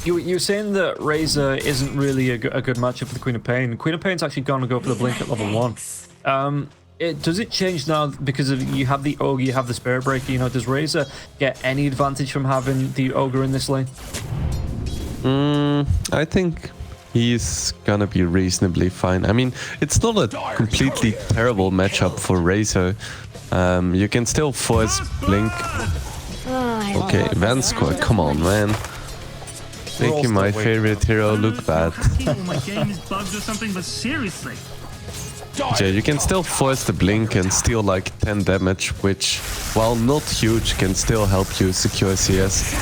You're saying that Razor isn't really a good matchup for the Queen of Pain. Queen of Pain's actually going to go for the Blink at level 1. Does it change now because of you have the Ogre, you have the Spirit Breaker? You know, does Razor get any advantage from having the Ogre in this lane? I think he's gonna be reasonably fine. I mean, it's not a completely terrible matchup for Razor. You can still force Blink. Okay, Vanscore, come on, man. Making my favorite hero look bad. Yeah, you can still force the Blink and steal like 10 damage, which, while not huge, can still help you secure CS.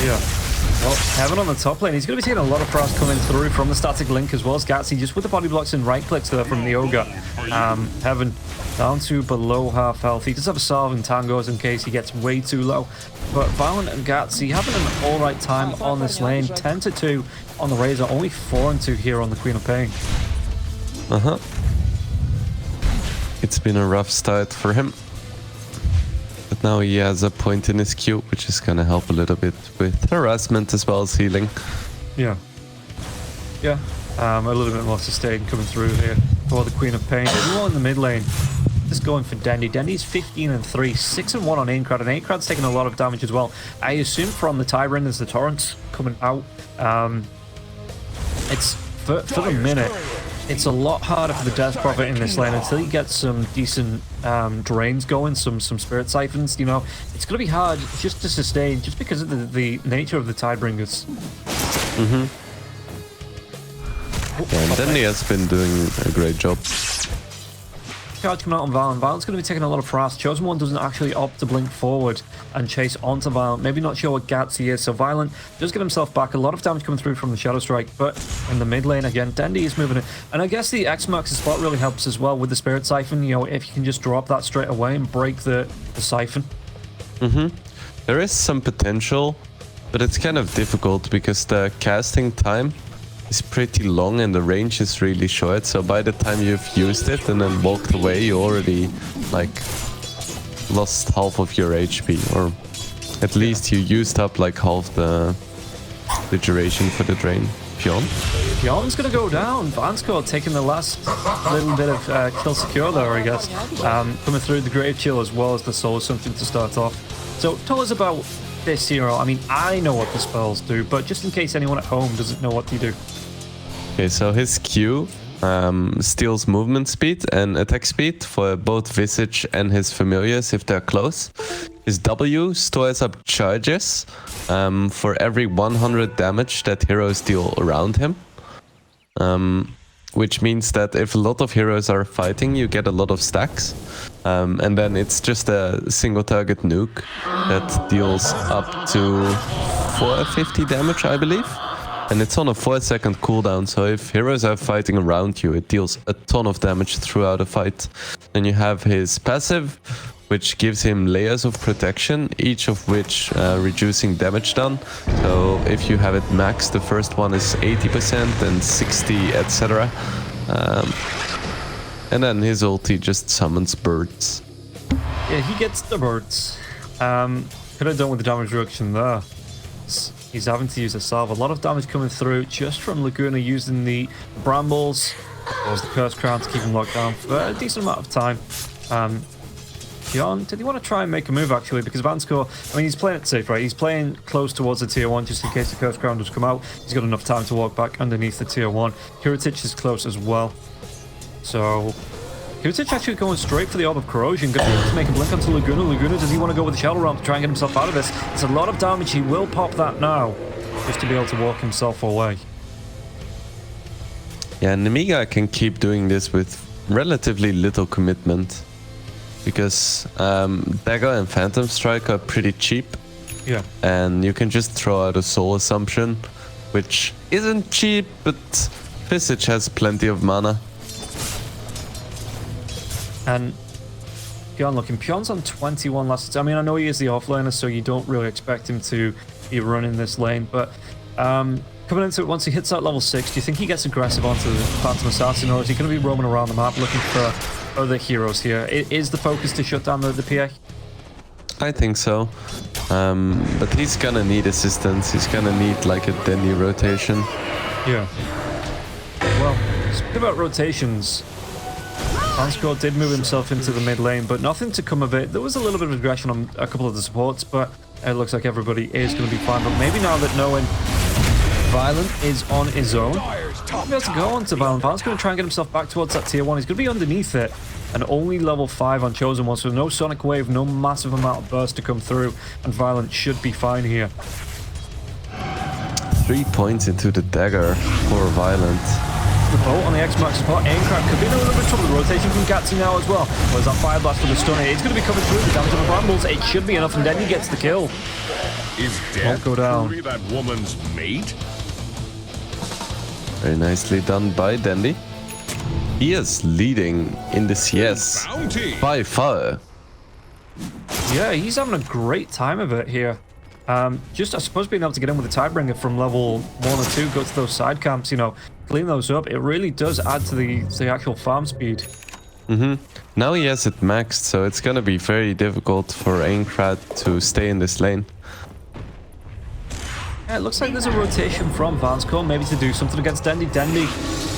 Yeah. Well, Heaven on the top lane, he's going to be seeing a lot of frost coming through from the static Link as well as Gatsy, just with the body blocks and right clicks there from the Ogre. Heaven down to below half health. He does have a Salve and Tangos in case he gets way too low. But Violent and Gatsy having an alright time on this lane. 10-2 on the Razor, only 4-2 here on the Queen of Pain. It's been a rough start for him. But now he has a point in his Q, which is gonna help a little bit with harassment as well as healing. Yeah. Yeah. A little bit more sustain coming through here for the Queen of Pain. Everyone in the mid lane just going for Dendi. Dendi's 15-3, 6-1 on Aincrad, and Aincrad's taking a lot of damage as well. I assume from the Tyrant as the Torrents coming out. It's for the minute. It's a lot harder for the Death Prophet in this lane until you get some decent drains going, some Spirit Siphons, you know. It's going to be hard just to sustain, just because of the nature of the Tidebringers. Yeah, and Dendi has been doing a great job. Charge coming out on Violent. Violent's going to be taking a lot of frost. Chosen One doesn't actually opt to blink forward and chase onto Violent. Maybe not sure what Gatsy is, so Violent does get himself back. A lot of damage coming through from the Shadow Strike, but in the mid lane again, Dendi is moving it. And I guess the X-Max spot really helps as well with the Spirit Siphon. You know, if you can just drop that straight away and break the Siphon. There is some potential, but it's kind of difficult because the casting time is pretty long and the range is really short, so by the time you've used it and then walked away, you already like lost half of your HP, or at least you used up like half the duration for the drain. Pion's gonna go down. Vanscore taking the last little bit of kill secure there, I guess. Coming through the Grave Chill as well as the Soul Something to start off. So tell us about this hero. I mean, I know what the spells do, but just in case anyone at home doesn't know what they do. Okay, so his Q steals movement speed and attack speed for both Visage and his familiars if they're close. His W stores up charges for every 100 damage that heroes deal around him. Which means that if a lot of heroes are fighting, you get a lot of stacks. And then it's just a single target nuke that deals up to 450 damage, I believe. And it's on a 4-second cooldown, so if heroes are fighting around you, it deals a ton of damage throughout a fight. Then you have his passive, which gives him layers of protection, each of which reducing damage done. So if you have it maxed, the first one is 80%, then 60, etc. And then his ulti just summons birds. Yeah, he gets the birds. Could have done with the damage reduction there. He's having to use a salve. A lot of damage coming through just from Laguna using the brambles, as well as the Curse Crown to keep him locked down for a decent amount of time. John, did he want to try and make a move actually? Because Vanscore, I mean, he's playing it safe, right? He's playing close towards the tier 1 just in case the Curse Crown does come out. He's got enough time to walk back underneath the tier 1. Kiritich is close as well. So Kiritich actually going straight for the Orb of Corrosion. Going to make a blink onto Laguna. Laguna, does he want to go with the Shadow Realm to try and get himself out of this? It's a lot of damage. He will pop that now just to be able to walk himself away. Yeah, Nemiga can keep doing this with relatively little commitment. Because Dagger and Phantom Strike are pretty cheap. Yeah. And you can just throw out a Soul Assumption, which isn't cheap, but Visage has plenty of mana. And Pion looking. Pion's on 21 last. I mean, I know he is the offlaner, so you don't really expect him to be running this lane. But coming into it, once he hits that level 6, do you think he gets aggressive onto the Phantom Assassin, or is he going to be roaming around the map looking for other heroes here? Is the focus to shut down the PA? I think so. But he's gonna need assistance. He's gonna need like a Dendi rotation. Yeah. Well, speaking about rotations, Hansco did move himself into the mid lane, but nothing to come of it. There was a little bit of aggression on a couple of the supports, but it looks like everybody is going to be fine. But maybe now that knowing Violent is on his own, he'll be able to go on to Violent. Violent's going to try and get himself back towards that tier 1. He's going to be underneath it, and only level 5 on Chosen One, so no Sonic Wave, no massive amount of burst to come through, and Violent should be fine here. 3 points into the dagger for Violent. The bolt on the X-Max support. Aincrad could be in a little bit of trouble. The rotation from Gatsy now as well. Whereas that Fire Blast for the stunner, it's going to be coming through. The damage on the Brambles, it should be enough, and then he gets the kill. Is Won't death go down. truly that woman's mate? Very nicely done by Dendi. He is leading in the CS Bounty. by far. Yeah, he's having a great time of it here. Just, I suppose, being able to get in with the Tidebringer from level 1 or 2, go to those side camps, you know, clean those up. It really does add to the actual farm speed. Now he has it maxed, so it's gonna be very difficult for Aincrad to stay in this lane. Yeah, it looks like there's a rotation from Vansco, maybe to do something against Dendi. Dendi,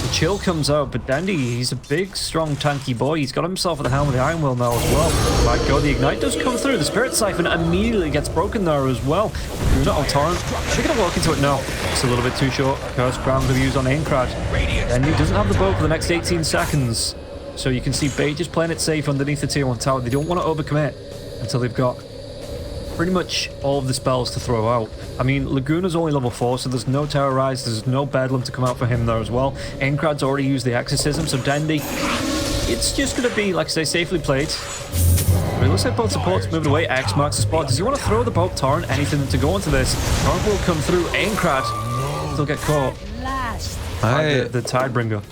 the chill comes out, but Dendi, he's a big, strong, tanky boy. He's got himself at the helm of the Iron Will now as well. My god, the Ignite does come through. The Spirit Siphon immediately gets broken there as well. No, Torrent, they're going to walk into it now. It's a little bit too short. Curse Crown to be used on Aincrad. Dendi doesn't have the bow for the next 18 seconds. So you can see Bait just playing it safe underneath the tier 1 tower. They don't want to overcommit until they've got pretty much all of the spells to throw out. I mean, Laguna's only level 4, so there's no Terrorize, there's no Bedlam to come out for him there as well. Aincrad's already used the Exorcism, so Dendi, it's just going to be, like I say, safely played. But it looks like both supports moved away. X marks the spot. Does he want to throw the boat? Torrent, anything to go into this? Torrent will come through. Aincrad still get caught by the Tidebringer.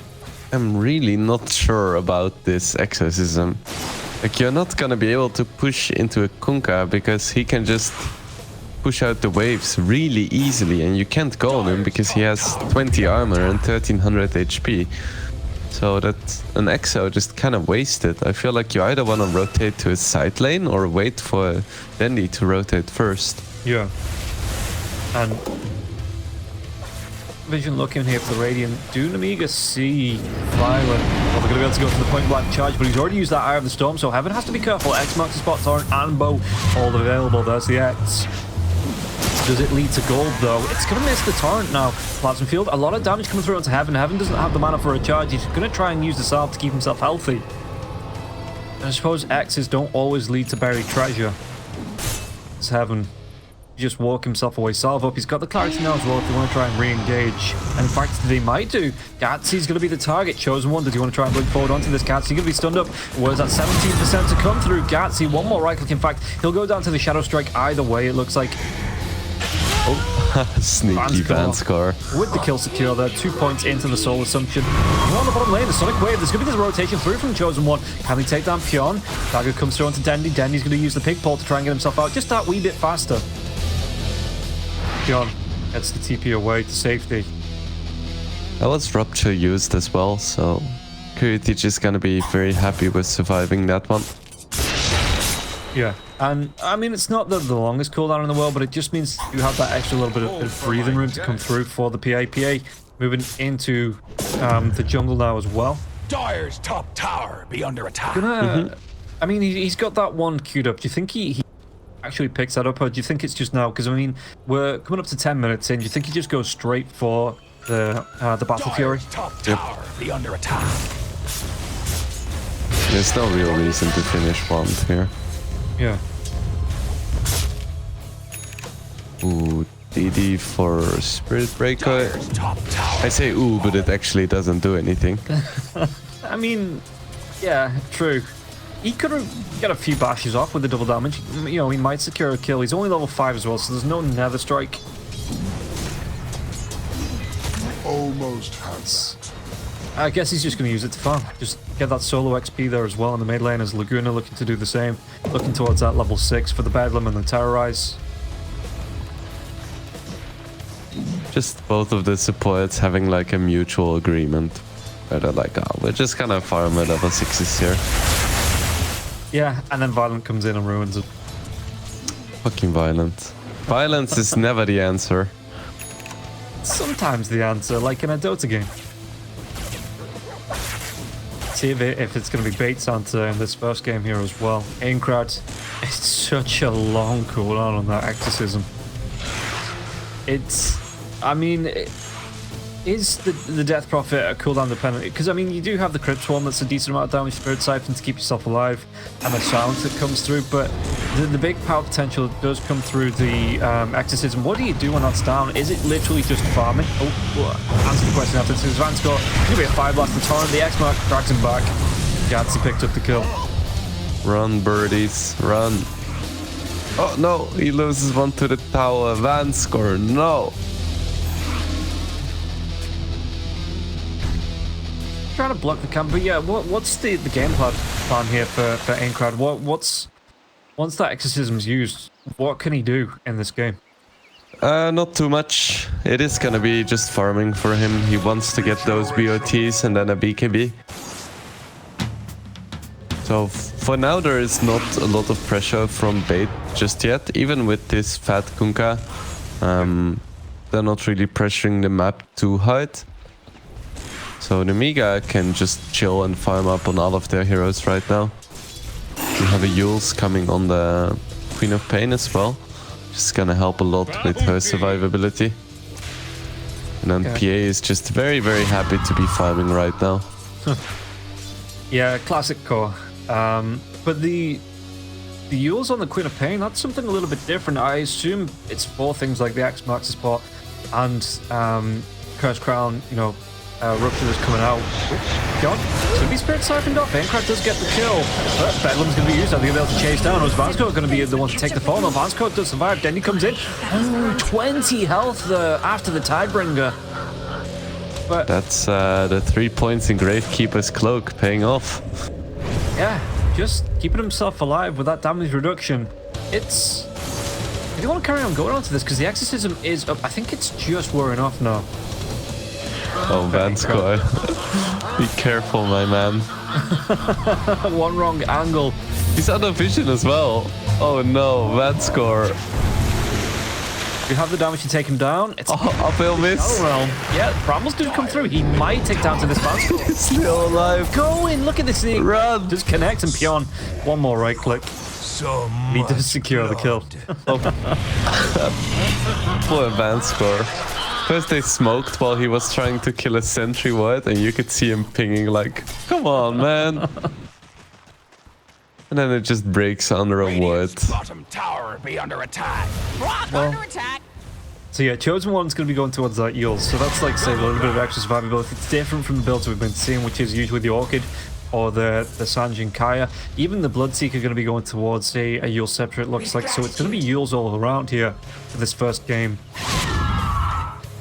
I'm really not sure about this Exorcism. Like, you're not gonna be able to push into a Kunkka because he can just push out the waves really easily, and you can't go on him because he has 20 armor and 1300 HP. So that's an Exo just kind of wasted. I feel like you either want to rotate to his side lane or wait for Dendi to rotate first. Yeah. And Vision looking here for the Radiant. Do Nemiga see Violent? Well, they're going to be able to go for the point blank charge, but he's already used that Eye of the Storm, so Heaven has to be careful. X marks the spot, Torrent and Bow, all available. There's the X. Does it lead to gold, though? It's going to miss the Torrent now. Plasma Field, a lot of damage coming through onto Heaven. Heaven doesn't have the mana for a charge. He's going to try and use the Salve to keep himself healthy. And I suppose X's don't always lead to buried treasure. It's Heaven. Just walk himself away. Salve up. He's got the clarity now as well if they want to try and re-engage. And in fact, they might do. Gatsy's going to be the target. Chosen One. Does he want to try and blink forward onto this Gatsy? Going to be stunned up. Where's that 17% to come through? Gatsy, one more right click. In fact, he'll go down to the Shadow Strike either way, it looks like. Oh, sneaky Vanscar. With the kill secure there, 2 points into the Soul Assumption. On the bottom lane, the Sonic Wave. There's going to be this rotation through from Chosen One. Can he take down Pion? Dagger comes through onto Dendi. Dendi's going to use the pig pole to try and get himself out just that wee bit faster. Pion gets the TP away to safety. That was Rupture used as well, so Kuritich is gonna be very happy with surviving that one. Yeah, and I mean, it's not the longest cooldown in the world, but it just means you have that extra little bit of breathing room to come through for the PA. PA moving into the jungle now as well. Dire's top tower be under attack. I mean, he's got that one queued up. Do you think he actually picks that up, or do you think it's just now? Because I mean, we're coming up to 10 minutes in. Do you think he just goes straight for the Battle Fury? Top tower be under attack. There's no real reason to finish Wand here. Yeah. Ooh, DD for Spirit Breaker. I say ooh, but it actually doesn't do anything. I mean, yeah, true. He could have got a few bashes off with the double damage. You know, he might secure a kill. He's only level 5 as well, so there's no Nether Strike. Almost had that. I guess he's just going to use it to farm. Just get that solo XP there as well in the mid lane, as Laguna looking to do the same. Looking towards that level 6 for the Bedlam and the Terrorize. Just both of the supports having like a mutual agreement where they're like, oh, we're just gonna farm at level 6s here. Yeah, and then Violent comes in and ruins it. fucking violent. Violence is never the answer. Sometimes the answer, like in a Dota game. See if it's going to be bait Santa in this first game here as well. Aincrad, it's such a long cooldown on that exorcism. It's, I mean, is the Death Prophet a cooldown dependent? Because I mean, you do have the Crypt Swarm that's a decent amount of damage, Spirit Siphon to keep yourself alive, and the silence that comes through, but the big power potential does come through the exorcism. What do you do when that's down? Is it literally just farming? Oh, answer the question after this. Van's got going to be a Fire Blast and Torrent. The X-Mark drags him back. Gatsy picked up the kill. Run, birdies, run. Oh no, he loses one to the tower. Van score, no. Trying to block the camp, but yeah, what's the game plan here for Aincrad? What's once that exorcism's used, what can he do in this game? Not too much. It is gonna be just farming for him. He wants to get those BOTs and then a BKB. So for now there is not a lot of pressure from bait just yet, even with this fat Kunkka. They're not really pressuring the map too hard. So Nemiga can just chill and farm up on all of their heroes right now. We have a Yules coming on the Queen of Pain as well. Just gonna help a lot with her survivability. And then PA is just very, very happy to be farming right now. Yeah, classic core. But the Yules on the Queen of Pain, that's something a little bit different. I assume it's for things like the X-Mark support and Curse Crown, you know, Rupture is coming out. God, it's going to be Spirit Siphoned off. Aincrad does get the kill. But Bedlam's going to be used. I think they'll be able to chase down. Vanscourt going to be the one to take the fall. No, Vanscourt does survive. Dendi comes in. Oh, 20 health after the Tidebringer. But that's the 3 points in Gravekeeper's Cloak paying off. Yeah, just keeping himself alive with that damage reduction. It's... I do want to carry on going on to this because the Exorcism is up. I think it's just wearing off now. Oh, Vanscourt. Be careful, my man. One wrong angle. He's out of vision as well. Oh no, Vanscourt. You have the damage to take him down. It's uphill miss. Realm. Yeah, Brambles do come through. He might take down to this Vanscourt. He's still alive. Go in, look at this thing. Run. Just connect and Pion. One more right click. He does secure the kill. Poor Vanscourt. First they smoked while he was trying to kill a sentry ward, and you could see him pinging like, come on, man. And then it just breaks under a ward. Bottom tower be under attack. Under attack. So yeah, Chosen One's going to be going towards that Yules. So that's like, say, a little bit of extra survivability. It's different from the builds we've been seeing, which is usually the Orchid or the Sanjin Kaya. Even the Bloodseeker going to be going towards a Yule Scepter, it looks like. So it's going to be Yules all around here for this first game.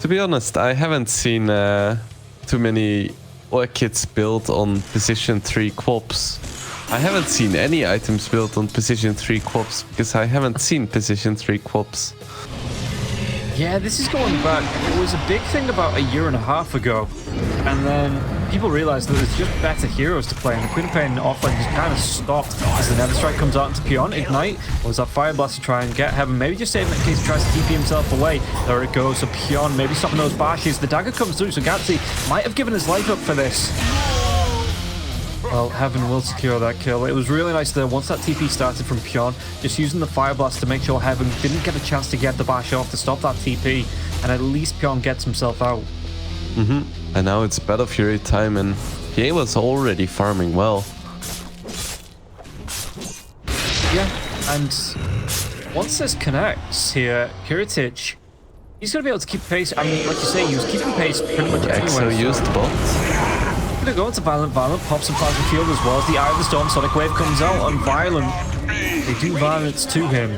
To be honest, I haven't seen too many Orchids built on position 3 Quops. I haven't seen any items built on position 3 Quops because I haven't seen position 3 Quops. Yeah, this is going back. It was a big thing about a year and a half ago. And then people realized that there's just better heroes to play. And the Queen of Pain offlane just kind of stopped as the Nether Strike comes out into Pion. Ignite was that Fire Blast to try and get Heaven. Maybe just save it in case he tries to TP himself away. There it goes. So Pion maybe stopping those bashes. The dagger comes through. So Gatsy might have given his life up for this. Well, Heaven will secure that kill. It was really nice there once that TP started from Pion, just using the Fire Blast to make sure Heaven didn't get a chance to get the bash off to stop that TP, and at least Pion gets himself out. And now it's Battle Fury time, and he was already farming well. Yeah, and once this connects here, Kiritich, he's going to be able to keep pace. I mean, like you say, he was keeping pace pretty much Exo anyway. used bots. Gonna go into Violent, pops and Plasma Field as well as the Eye of the Storm Sonic Wave comes out on Violent. They do violence to him.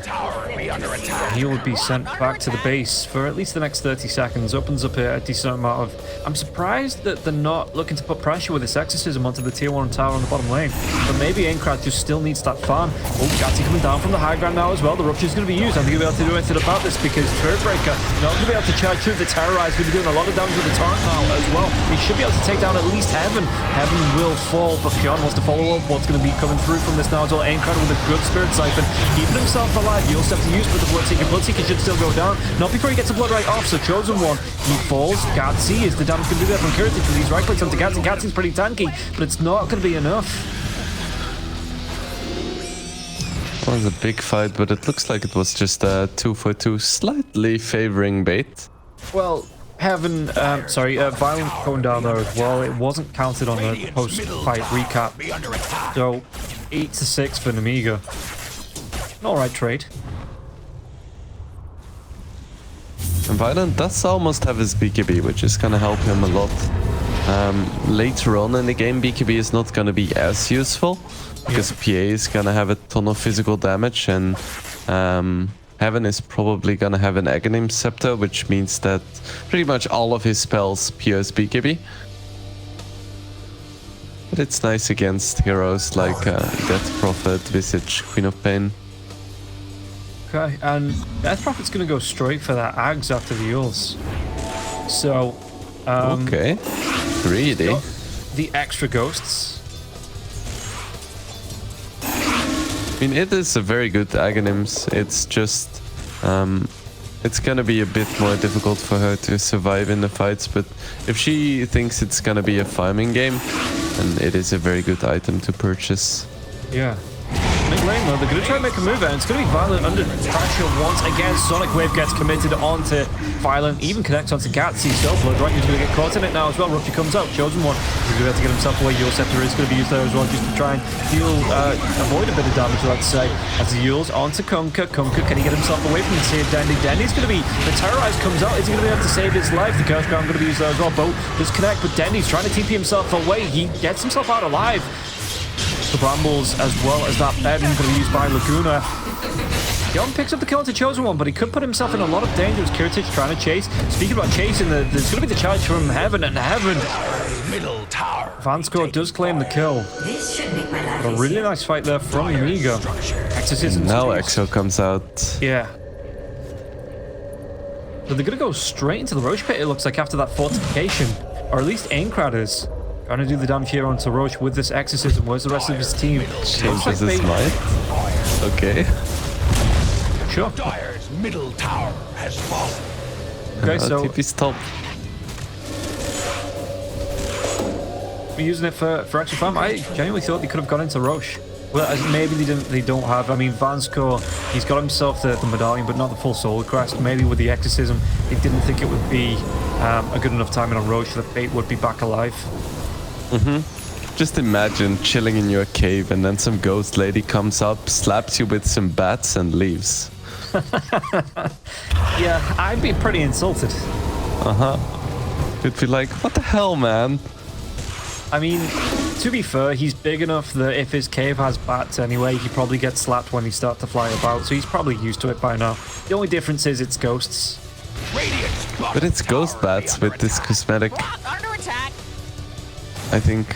attack. He will be sent back to the base for at least the next 30 seconds. Opens up a decent amount of... I'm surprised that they're not looking to put pressure with this exorcism onto the tier 1 tower on the bottom lane. But maybe Aincrad just still needs that farm. Oh, Gatsy coming down from the high ground now as well. The Rupture's going to be used. I think he'll be able to do anything about this because Threadbreaker not going to be able to charge through the Terrorize. Going to be doing a lot of damage with the Torrent now as well. He should be able to take down at least Heaven. Heaven will fall, but Pion wants to follow up what's going to be coming through from this now as well. Aincrad with a good Spirit Siphon, keeping himself alive. He also have to use for the Bloodseeker. Bloodseeker should still go down. Not before he gets a Blood Right off, so Chosen One, he falls. Gatsy is the damage going to be there from Curative with these right clicks onto Gatsy. Gatsy's pretty tanky, but it's not going to be enough. It was a big fight, but it looks like it was just a 2-for-2, slightly favoring bait. Well, Heaven, Violent going down there as well. It wasn't counted on the post-fight recap. So, 8-6 for Nemiga. An alright trade. And Violent does almost have his BKB, which is going to help him a lot. Later on in the game, BKB is not going to be as useful, because PA is going to have a ton of physical damage, and Heaven is probably going to have an Aghanim Scepter, which means that pretty much all of his spells pierce BKB. But it's nice against heroes like Death Prophet, Visage, Queen of Pain. Okay, and Death Prophet's going to go straight for that Ags after the Yules. So, okay, greedy. The extra ghosts. I mean, it is a very good Aghanims. It's just, it's gonna be a bit more difficult for her to survive in the fights, but if she thinks it's gonna be a farming game, then it is a very good item to purchase. Yeah. Mid lane though, they're going to try and make a move and it's going to be Violent under pressure once again. Sonic Wave gets committed onto Violent, even connects onto Gatsy. So Blood Right is going to get caught in it now as well. Rupture comes out, Chosen One. He's going to have to get himself away. Yule Scepter is going to be used there as well, just to try and heal, avoid a bit of damage, let's say. As the Yules onto Kunkka. Kunkka, can he get himself away from the Sea of Dendi? Dendi's going to be, the Terrorize comes out. Is he going to be able to save his life? The Curse Ground going to be used there as well. Boat does connect, but Dendi's trying to TP himself away. He gets himself out alive. The Brambles, as well as that bed, going to be used by Laguna. Yon picks up the kill to Chosen One, but he could put himself in a lot of danger as Kiritich trying to chase. Speaking about chasing, there's going to be the charge from Heaven, and Heaven. Middle tower. Vanscourt does claim the kill. This should make my life A really nice fight there from Nemiga. Exorcism. Now Exo comes out. Yeah. So they're going to go straight into the Roche pit, it looks like, after that fortification. Or at least Aincrad is. Trying to do the damage here onto Roche with this Exorcism. Where's the rest of his team? Changes his mind. Okay. Sure. Dire's middle tower has fallen. Okay, so TP's top. we're using it for extra farm. I genuinely thought they could have gone into Roche. Well, maybe they don't have. I mean, Vanscourt, he's got himself the medallion, but not the full Soul Crest. Maybe with the Exorcism, they didn't think it would be a good enough timing on Roche that Fate would be back alive. Just imagine chilling in your cave and then some ghost lady comes up, slaps you with some bats and leaves. Yeah, I'd be pretty insulted. You'd be like, what the hell, man? I mean, to be fair, he's big enough that if his cave has bats anyway, he probably gets slapped when he starts to fly about, so he's probably used to it by now. The only difference is it's ghosts. But it's ghost bats with this cosmetic, Under attack. I think.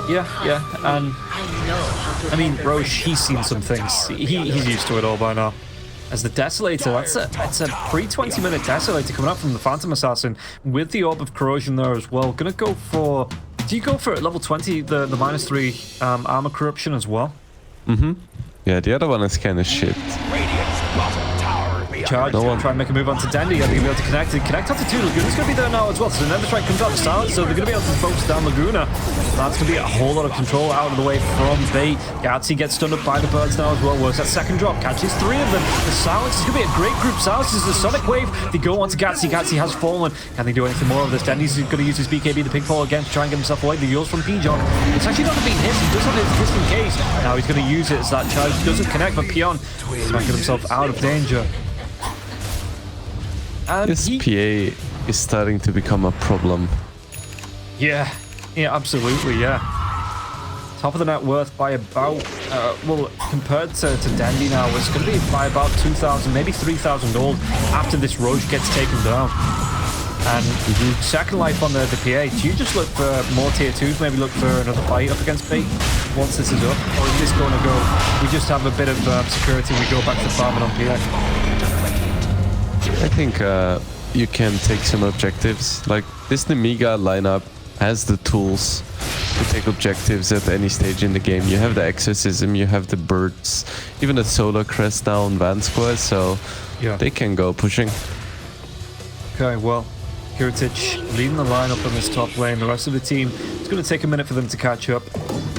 Yeah, and I mean, Roche, he's seen some things. He's used to it all by now. As the Desolator, that's a pre-20-minute Desolator coming up from the Phantom Assassin with the Orb of Corrosion there as well. Gonna go for... Do you go for at level 20, the -3 armor corruption as well? Yeah, the other one is kind of shit. Radiant's bottom tower be Charge, try and make a move onto Dendi. I think he'll be able to connect onto two. Laguna's going to be there now as well. So another strike comes out of silence, so they're going to be able to focus down Laguna. That's going to be a whole lot of control out of the way from Bait. Gatsy gets stunned up by the birds now as well. Works that second drop, catches three of them. The silence is going to be a great group. Silence is the Sonic Wave. They go onto Gatsy. Gatsy has fallen. Can they do anything more of this? Dendi's going to use his BKB, the Pigfall again, to try and get himself away. The Yules from Pijon. It's actually not being hit. He does have his just in case. Now he's going to use it as that charge doesn't connect, but Pion might get himself out of danger. And This PA is starting to become a problem. Yeah, absolutely, yeah. top of the net worth by about, well, compared to Dendi now, it's going to be by about 2,000, maybe 3,000 gold after this Roche gets taken down. And second life on the PA, do you just look for more tier 2s, maybe look for another fight up against Bait once this is up? Or is this going to go, we just have a bit of security, we go back to farming on PA? I think you can take some objectives. Like this Nemiga lineup has the tools to take objectives at any stage in the game. You have the Exorcism, you have the Birds, even the Solar Crest now on Van Square, so yeah, they can go pushing. Okay, well, Kiritich leading the lineup on this top lane. The rest of the team, it's going to take a minute for them to catch up.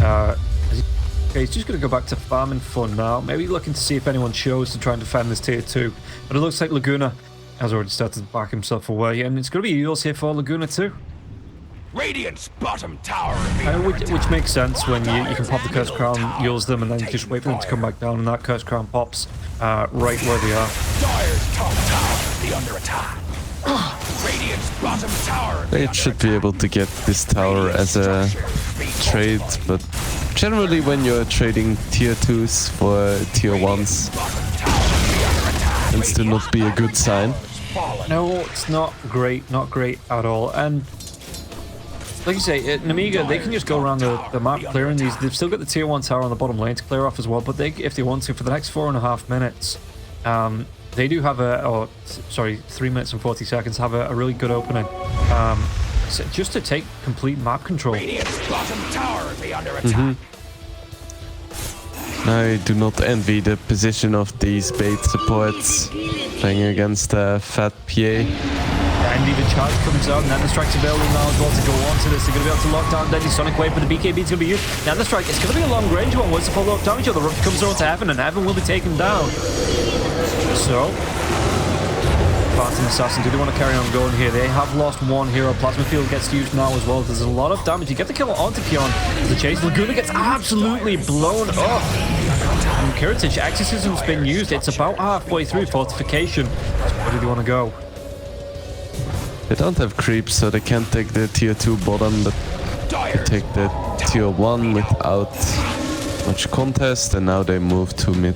Okay, he's just going to go back to farming for now. Maybe looking to see if anyone shows to try and defend this tier 2. But it looks like Laguna has already started to back himself away. And it's going to be Eul's here for Laguna too. Radiant's bottom tower Which makes sense when you can pop the Curse Crown, Eul's them, and then you just wait for them to come back down. And that Curse Crown pops right where they are. Dire's top tower be under attack. Radiant's bottom tower. They should be able to get this tower as a trade, but generally when you're trading tier 2s for tier 1s, tends to not be a good sign. No, it's not great at all. And like you say, Nemiga, they can just go around the map clearing these. They've still got the tier 1 tower on the bottom lane to clear off as well, but they, if they want to, for the next 4.5 minutes, they do have 3 minutes and 40 seconds, have a really good opening. So just to take complete map control. Radiant's bottom tower be under attack. I do not envy the position of these Bait supports playing against Fat PA. And even charge comes out, Nether Strike's available now as well to go on to this. They're going to be able to lock down Dendi Sonic Wave, but the BKB is going to be used. Nether Strike, it's going to be a long range one. Once the follow-up damage, the Rook comes over to Heaven, and Heaven will be taken down. So, Phantom Assassin, do they want to carry on going here? They have lost one hero. Plasma Field gets used now as well. There's a lot of damage. You get the kill onto Pion. The chase. Laguna gets absolutely blown up. And Kiritich, Exorcism's been used. It's about halfway through Fortification. Where do they want to go? They don't have creeps, so they can't take the tier 2 bottom, but they take the tier 1 without much contest, and now they move to mid.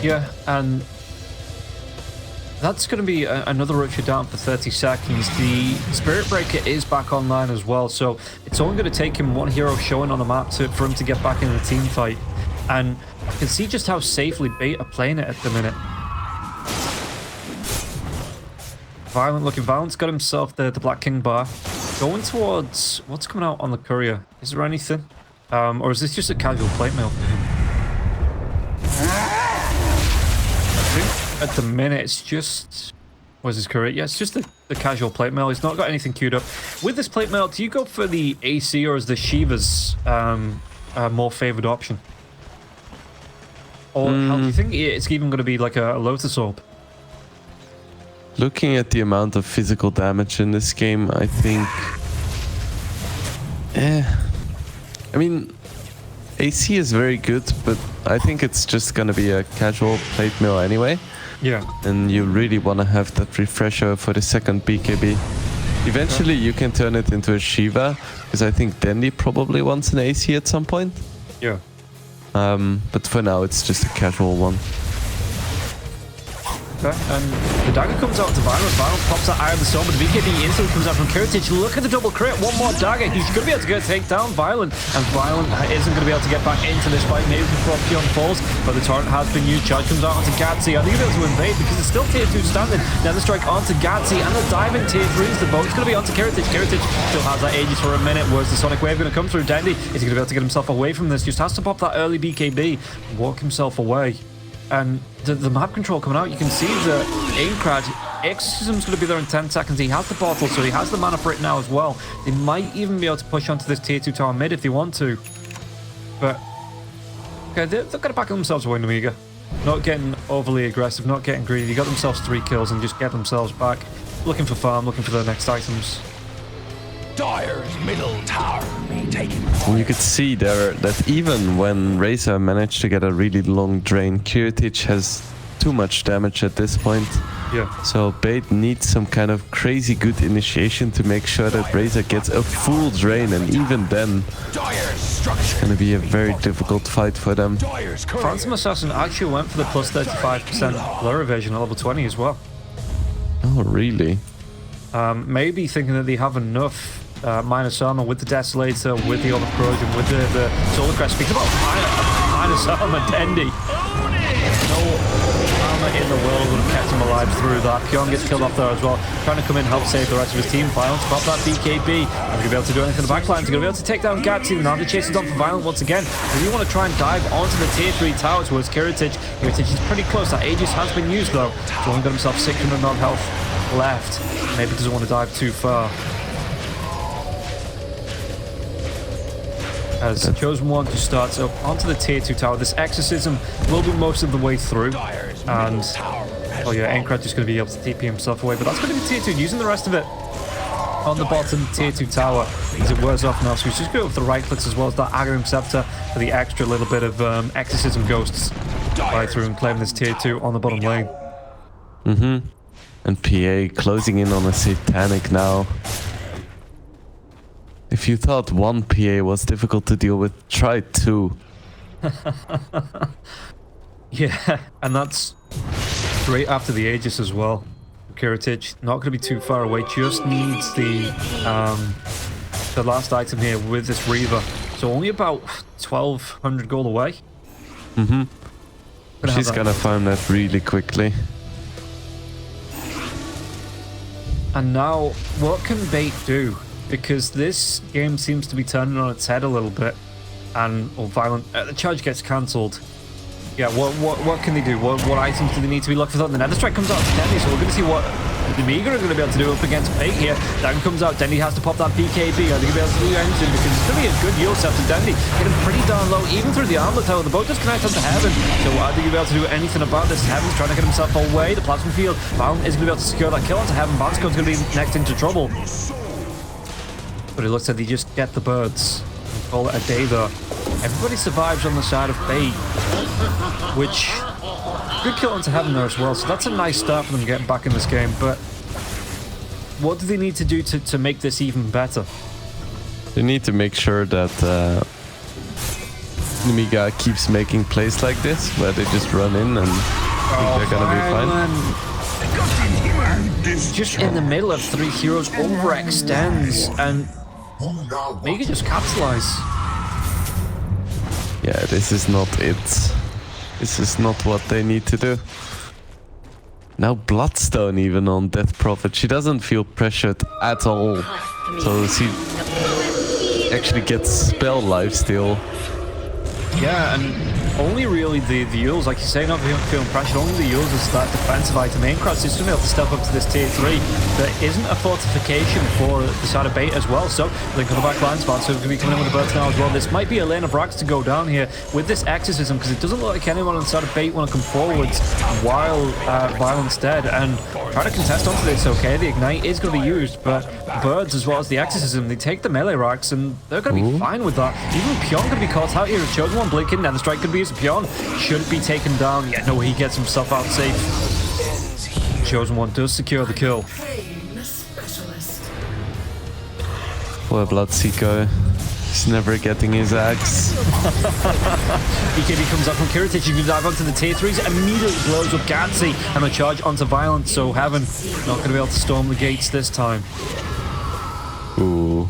Yeah, and that's going to be another rupture down for 30 seconds. The Spirit Breaker is back online as well, so it's only going to take him one hero showing on the map for him to get back in the team fight. And I can see just how safely Bait are playing it at the minute. Violent looking. Violent's got himself the Black King bar. Going towards what's coming out on the courier. Is there anything? Or is this just a casual plate mail for him? I think at the minute it's just... Where's his courier? Yeah, it's just the casual plate mail. He's not got anything queued up. With this plate mail, do you go for the AC or is the Shiva's more favoured option? Or how do you think it's even going to be like a Lotus Orb? Looking at the amount of physical damage in this game, I think... I mean, AC is very good, but I think it's just gonna be a casual plate mill anyway. Yeah. And you really want to have that refresher for the second BKB. Eventually you can turn it into a Shiva, because I think Dendi probably wants an AC at some point. Yeah. But for now it's just a casual one. Okay, and the dagger comes out to Violent. Violent pops that Eye of the Storm, but the BKB instantly comes out from Kiritich. Look at the double crit. One more dagger. He's going to be able to take down Violent. And Violent isn't going to be able to get back into this fight. Maybe before Pion falls, but the torrent has been used. Charge comes out onto Gatsy. Are they going to be able to invade? Because it's still tier 2 standing. Nether Strike onto Gatsy, and the diving tier 3s. The boat's going to be onto Kiritich. Kiritich still has that Aegis for a minute. Where's the Sonic Wave going to come through? Dendi is he going to be able to get himself away from this? Just has to pop that early BKB, walk himself away. And the map control coming out, you can see the Aincrad. Exorcism's going to be there in 10 seconds. He has the bottle, so he has the mana for it now as well. They might even be able to push onto this tier 2 tower mid if they want to. But, okay, they've got to back themselves away, Nemiga. Not getting overly aggressive, not getting greedy. They got themselves 3 kills and just get themselves back. Looking for farm, looking for the next items. Dire's middle tower be taken. And you could see there that even when Razor managed to get a really long drain, Kiritich has too much damage at this point. Yeah. So Bait needs some kind of crazy good initiation to make sure that Razor gets a full drain, and even then Dire's structure. it's gonna be a very difficult fight for them. Dire's courier. Phantom Assassin actually went for the plus 35% blur evasion at level 20 as well. Oh, really? Maybe thinking that they have enough minus armor with the Desolator, with the Orb of Corrosion, with the Solar Crest. Speaking about minus armor, Dendi. No armor in the world would have kept him alive through that. Pion gets killed off there as well. Trying to come in and help save the rest of his team. Violent to pop that BKB. And they're going to be able to do anything in the backline. They're going to be able to take down Gatsy. Now they're chasing down for Violent once again. They really want to try and dive onto the tier 3 tower towards Kiritich. Kiritich is pretty close. That Aegis has been used though. So only got himself 600 non health left. Maybe doesn't want to dive too far. As Chosen One just starts up onto the tier 2 tower. This Exorcism will be most of the way through. And, oh yeah, Aincrad just going to be able to TP himself away. But that's going to be tier 2, using the rest of it on the bottom tier 2 tower. As it wears off now, so he's just going with the right clicks as well as that Aghanim Scepter for the extra little bit of Exorcism Ghosts. Right through and claiming this tier 2 on the bottom lane. And PA closing in on a Satanic now. If you thought one PA was difficult to deal with, try 2. Yeah, and that's straight after the Aegis as well. Kiritich, not going to be too far away, just needs the last item here with this Reaver. So only about 1,200 gold away. She's gonna find that really quickly. And now, what can Bait do? Because this game seems to be turning on its head a little bit, and Violent. The charge gets cancelled. Yeah, what can they do? What items do they need to be looking for? The Nether Strike comes out to Dendi, so we're going to see what Nemiga are going to be able to do up against Bait here. Down comes out, Dendi has to pop that BKB. Are they going to be able to do anything? Because it's going to be a good yield set to Dendi. Getting pretty darn low, even through the armlet tower. The boat does connect onto Heaven. So are they going to be able to do anything about this? Heaven's trying to get himself away. The Plasma Field. Violent is going to be able to secure that kill onto Heaven. Bansco's going to be next into trouble. But it looks like they just get the birds and call it a day there. Everybody survives on the side of Bait, which good kill onto Heaven there as well. So that's a nice start for them getting back in this game. But what do they need to do to make this even better? They need to make sure that Nemiga keeps making plays like this, where they just run in and they're gonna be fine. Just in the middle of 3 heroes, overextends, and Nemiga just capitalize. Yeah, this is not it. This is not what they need to do. Now Bloodstone even on Death Prophet. She doesn't feel pressured at all. So she actually gets spell lifesteal. Yeah, and only really the Yules, like you say, not feeling pressured, only the Yules is that defensive item. Aincrad's just going to be able to step up to this tier 3. There isn't a fortification for the side of Bait as well, so Link on the back line spot, so we're going to be coming in with the birds now as well. This might be a lane of racks to go down here with this Exorcism, because it doesn't look like anyone on the side of Bait want to come forwards while Violent's dead, and trying to contest onto this, okay, the Ignite is going to be used, but birds as well as the Exorcism, they take the melee racks, and they're going to be fine with that. Even Pion could be caught out here. Chosen One blinking, and the strike could be used. Pion should be taken down. Yeah, no, he gets himself out safe. Chosen One does secure the kill. Poor Bloodseeker. He's never getting his axe. BKB comes up from Kiritich. You can dive onto the tier 3s. Immediately blows up Gatsy and a charge onto Violent. So Heaven not going to be able to storm the gates this time. Ooh.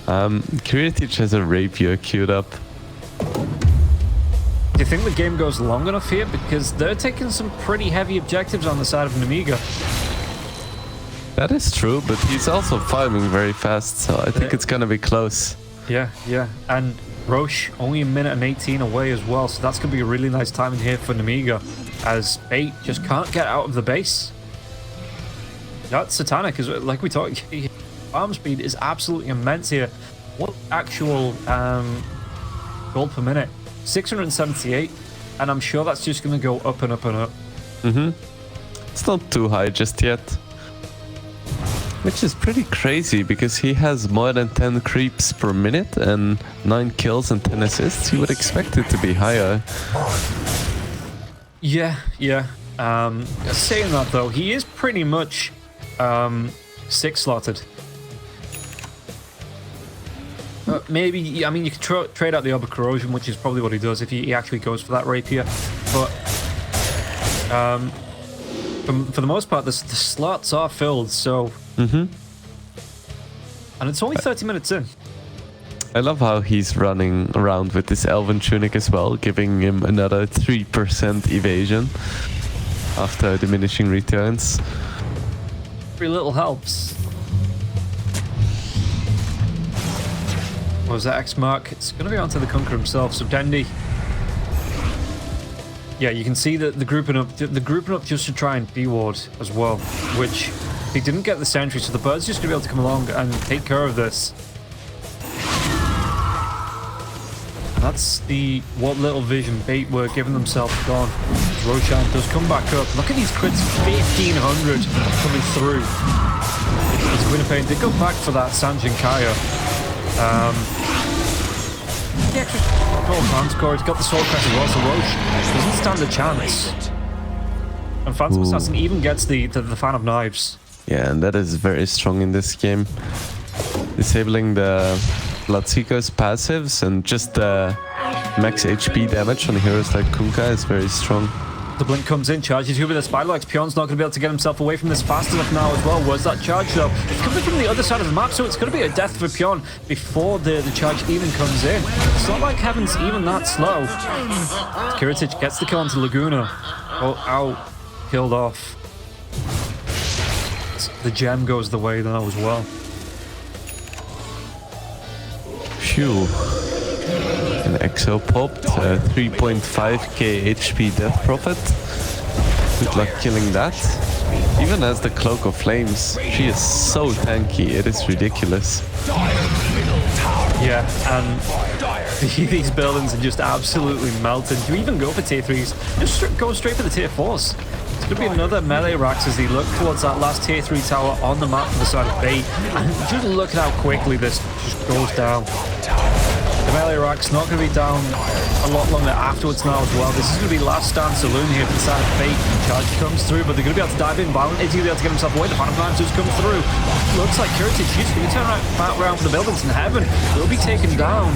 Kiritich has a rapier queued up. Do you think the game goes long enough here? Because they're taking some pretty heavy objectives on the side of Nemiga. That is true, but he's also farming very fast, so I think it's gonna be close. Yeah. And Roche only a minute and 18 away as well, so that's going to be a really nice timing here for Nemiga, as Bait just can't get out of the base. That Satanic is, like we talked, farm speed is absolutely immense here. What actual gold per minute? 678, and I'm sure that's just going to go up and up and up. It's not too high just yet. Which is pretty crazy, because he has more than 10 creeps per minute and 9 kills and 10 assists. You would expect it to be higher. Yeah. Saying that though, he is pretty much 6 slotted. Maybe, I mean, you could trade out the Orb of Corrosion, which is probably what he does if he actually goes for that rapier. But for the most part, the slots are filled, so... And it's only 30 minutes in. I love how he's running around with this Elven Tunic as well, giving him another 3% evasion after diminishing returns. Every little helps. What was that X mark? It's going to be onto the Kunkka himself, so Dendi. Yeah, you can see that the grouping up just to try and de-ward as well, which he didn't get the sentry, so the bird's just going to be able to come along and take care of this. That's the what little vision bait were giving themselves gone. Roshan does come back up. Look at these crits, 1,500 coming through. It's Winnipeg did go back for that Sanjin Kaya. The extra command score, he's got the sword crest as well, so Roche doesn't stand a chance. And Phantom Assassin even gets the fan of knives. Yeah, and that is very strong in this game. Disabling the Bloodseeker's passives and just the max HP damage on heroes like Kunkka is very strong. The blink comes in, charges you with a Spiderlex. Pion's not going to be able to get himself away from this fast enough now as well. Where's that charge though? It's coming from the other side of the map, so it's going to be a death for Pion before the charge even comes in. It's not like Heaven's even that slow. Kiritic gets the kill onto Laguna. Oh, out. Killed off. The gem goes the way now as well. Phew. An Exo popped, 3.5k HP death profit. Good luck killing that. Even as the Cloak of Flames, she is so tanky, it is ridiculous. Yeah, and these buildings are just absolutely melted. Do you even go for tier 3s? Just go straight for the tier 4s. It's going to be another melee racks as they look towards that last tier 3 tower on the map for the side of B. And just look at how quickly this just goes down. The melee rack's not going to be down a lot longer afterwards now as well. This is going to be last stand saloon here for the side of B. Charge comes through, but they're going to be able to dive in violent. Is he going to be able to get himself away? The Phantom Knives just come through. Looks like Kiritic is going to turn back around for the buildings in heaven. Will be taken down.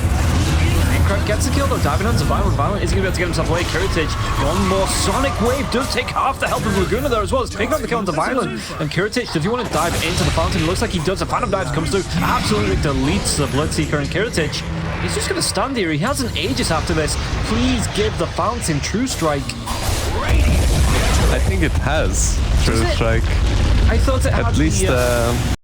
Gets the kill though, diving onto Violent. Is he going to be able to get himself away? Kiritic, one more Sonic Wave does take half the health of Laguna there as well. It's picking up the kill onto Violent. And Kiritic, does he want to dive into the fountain? It looks like he does. The Phantom Dives comes through, absolutely deletes the Bloodseeker, and Kiritic, he's just going to stand here. He has an Aegis after this. Please give the fountain True Strike. I think it has True Strike. I thought it had at least